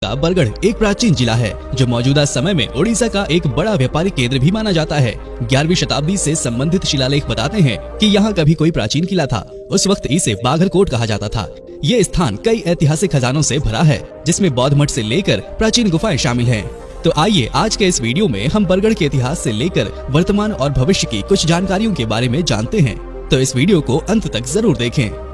का बरगढ़ एक प्राचीन जिला है जो मौजूदा समय में उड़ीसा का एक बड़ा व्यापारिक केंद्र भी माना जाता है। 11वीं शताब्दी से संबंधित शिलालेख बताते हैं कि यहाँ कभी कोई प्राचीन किला था। उस वक्त इसे बाघरकोट कहा जाता था। ये स्थान कई ऐतिहासिक खजानों से भरा है, जिसमें बौद्ध मठ से लेकर प्राचीन गुफाएं शामिल हैं। तो आइए आज के इस वीडियो में हम बरगढ़ के इतिहास से लेकर वर्तमान और भविष्य की कुछ जानकारियों के बारे में जानते हैं। तो इस वीडियो को अंत तक जरूर देखें।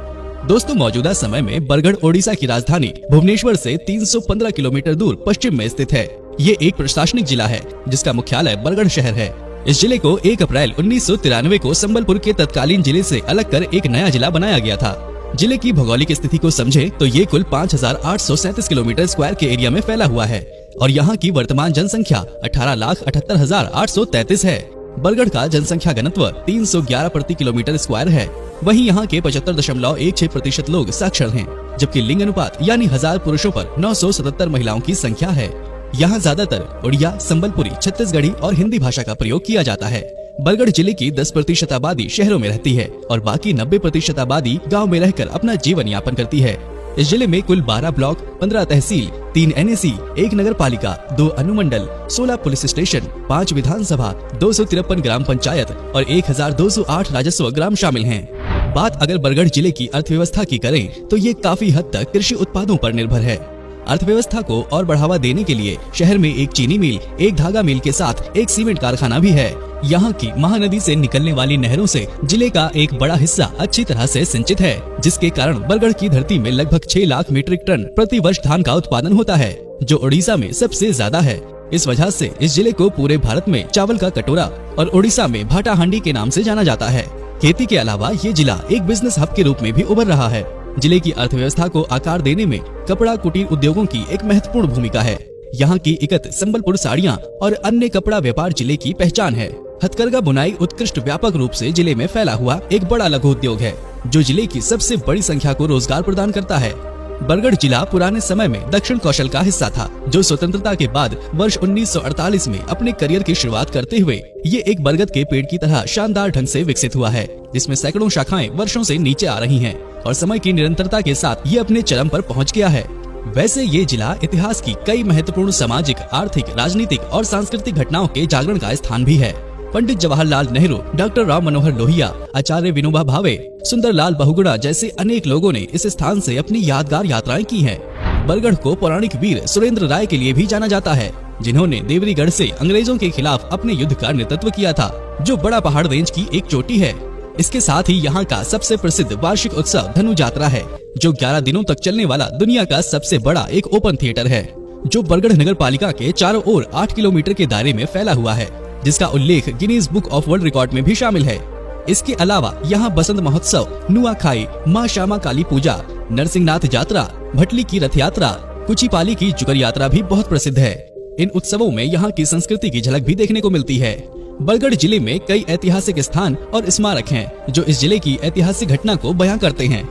दोस्तों, मौजूदा समय में बरगढ़ ओडिशा की राजधानी भुवनेश्वर से 315 किलोमीटर दूर पश्चिम में स्थित है। ये एक प्रशासनिक जिला है जिसका मुख्यालय बरगढ़ शहर है। इस जिले को 1 अप्रैल 1993 को संबलपुर के तत्कालीन जिले से अलग कर एक नया जिला बनाया गया था। जिले की भौगोलिक स्थिति को समझे तो ये कुल 5837 किलोमीटर स्क्वायर के एरिया में फैला हुआ है और यहाँ की वर्तमान जनसंख्या 18,78,833 है। बरगढ़ का जनसंख्या घनत्व 311 प्रति किलोमीटर स्क्वायर है। वहीं यहाँ के 75.16% लोग साक्षर हैं, जबकि लिंग अनुपात यानी 1000 पुरुषों पर 977 महिलाओं की संख्या है। यहाँ ज्यादातर उड़िया, संबलपुरी, छत्तीसगढ़ी और हिंदी भाषा का प्रयोग किया जाता है। बरगढ़ जिले की 10% आबादी शहरों में रहती है और बाकी 90% आबादी गाँव में रहकर अपना जीवन यापन करती है। इस जिले में कुल 12 ब्लॉक, 15 तहसील, 3 NAC, 1 नगर पालिका, 2 अनुमंडल, 16 पुलिस स्टेशन, 5 विधानसभा, 253 ग्राम पंचायत और 1208 राजस्व ग्राम शामिल हैं। बात अगर बरगढ़ जिले की अर्थव्यवस्था की करें तो ये काफी हद तक कृषि उत्पादों पर निर्भर है। अर्थव्यवस्था को और बढ़ावा देने के लिए शहर में एक चीनी मिल, एक धागा मिल के साथ एक सीमेंट कारखाना भी है। यहाँ की महानदी से निकलने वाली नहरों से जिले का एक बड़ा हिस्सा अच्छी तरह से सिंचित है, जिसके कारण बरगढ़ की धरती में लगभग 6 लाख मीट्रिक टन प्रति वर्ष धान का उत्पादन होता है, जो उड़ीसा में सबसे ज्यादा है। इस वजह से इस जिले को पूरे भारत में चावल का कटोरा और उड़ीसा में भाटा हांडी के नाम से जाना जाता है। खेती के अलावा ये जिला एक बिजनेस हब के रूप में भी उभर रहा है। जिले की अर्थव्यवस्था को आकार देने में कपड़ा कुटीर उद्योगों की एक महत्वपूर्ण भूमिका है। यहाँ की इकत संबलपुर साड़ियाँ और अन्य कपड़ा व्यापार जिले की पहचान है। हथकरघा बुनाई उत्कृष्ट व्यापक रूप से जिले में फैला हुआ एक बड़ा लघु उद्योग है, जो जिले की सबसे बड़ी संख्या को रोजगार प्रदान करता है। बरगढ़ जिला पुराने समय में दक्षिण कौशल का हिस्सा था, जो स्वतंत्रता के बाद वर्ष 1948 में अपने करियर की शुरुआत करते हुए ये एक बरगद के पेड़ की तरह शानदार ढंग से विकसित हुआ है, जिसमें सैकड़ों शाखाएं वर्षों से नीचे आ रही हैं और समय की निरंतरता के साथ ये अपने चरम पर पहुंच गया है। वैसे ये जिला इतिहास की कई महत्वपूर्ण सामाजिक, आर्थिक, राजनीतिक और सांस्कृतिक घटनाओं के जागरण का स्थान भी है। पंडित जवाहरलाल नेहरू, डॉक्टर राम मनोहर लोहिया, आचार्य विनोबा भावे, सुंदरलाल बहुगुणा जैसे अनेक लोगों ने इस स्थान से अपनी यादगार यात्राएं की हैं। बरगढ़ को पौराणिक वीर सुरेंद्र राय के लिए भी जाना जाता है, जिन्होंने देवरीगढ़ से अंग्रेजों के खिलाफ अपने युद्ध का नेतृत्व किया था, जो बड़ा पहाड़ रेंज की एक चोटी है। इसके साथ ही यहाँ का सबसे प्रसिद्ध वार्षिक उत्सव धनु जात्रा है, जो 11 दिनों तक चलने वाला दुनिया का सबसे बड़ा एक ओपन थिएटर है, जो बरगढ़ नगर पालिका के चारों ओर 8 किलोमीटर के दायरे में फैला हुआ है, जिसका उल्लेख Guinness book of world record में भी शामिल है। इसके अलावा यहाँ बसंत महोत्सव, नुआखाई, माँ श्यामा काली पूजा, नरसिंहनाथ यात्रा, भटली की रथ यात्रा, कुचिपाली की जुगर यात्रा भी बहुत प्रसिद्ध है। इन उत्सवों में यहाँ की संस्कृति की झलक भी देखने को मिलती है। बरगढ़ जिले में कई ऐतिहासिक स्थान और स्मारक हैं, जो इस जिले की ऐतिहासिक घटना को बयां करते हैं।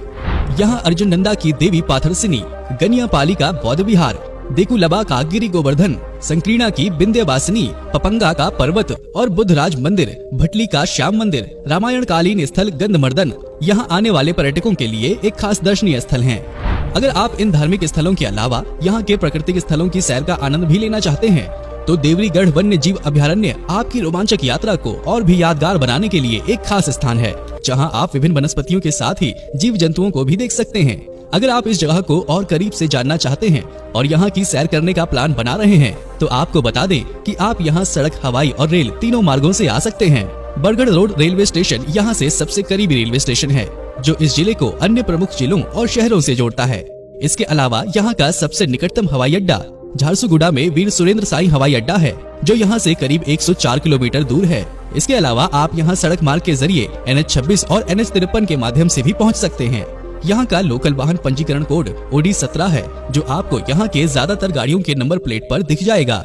यहाँ अर्जुन नंदा की देवी पाथरसिनी, गनियापाली का बौद्ध विहार, देकुलबा का गिरि गोवर्धन, संकीर्णा की विंध्यवासिनी, पपंगा का पर्वत और बुद्धराज मंदिर, भटली का श्याम मंदिर, रामायण कालीन स्थल गंधमर्दन यहाँ आने वाले पर्यटकों के लिए एक खास दर्शनीय स्थल हैं। अगर आप इन धार्मिक स्थलों के अलावा यहाँ के प्राकृतिक स्थलों की सैर का आनंद भी लेना चाहते हैं, तो देवरीगढ़ वन्य जीव अभयारण्य आपकी रोमांचक यात्रा को और भी यादगार बनाने के लिए एक खास स्थान है, जहां आप विभिन्न वनस्पतियों के साथ ही जीव जंतुओं को भी देख सकते हैं। अगर आप इस जगह को और करीब से जानना चाहते हैं और यहाँ की सैर करने का प्लान बना रहे हैं, तो आपको बता दें कि आप यहाँ सड़क, हवाई और रेल तीनों मार्गों से आ सकते हैं। बरगढ़ रोड रेलवे स्टेशन यहाँ से सबसे करीबी रेलवे स्टेशन है, जो इस जिले को अन्य प्रमुख जिलों और शहरों से जोड़ता है। इसके अलावा यहाँ का सबसे निकटतम हवाई अड्डा झारसुगुड़ा में वीर सुरेंद्र साई हवाई अड्डा है, जो यहाँ से करीब 104 किलोमीटर दूर है। इसके अलावा आप यहाँ सड़क मार्ग के जरिए NH26 और NH53 के माध्यम से भी पहुँच सकते हैं। यहाँ का लोकल वाहन पंजीकरण कोड OD17 है, जो आपको यहाँ के ज्यादातर गाड़ियों के नंबर प्लेट पर दिख जाएगा।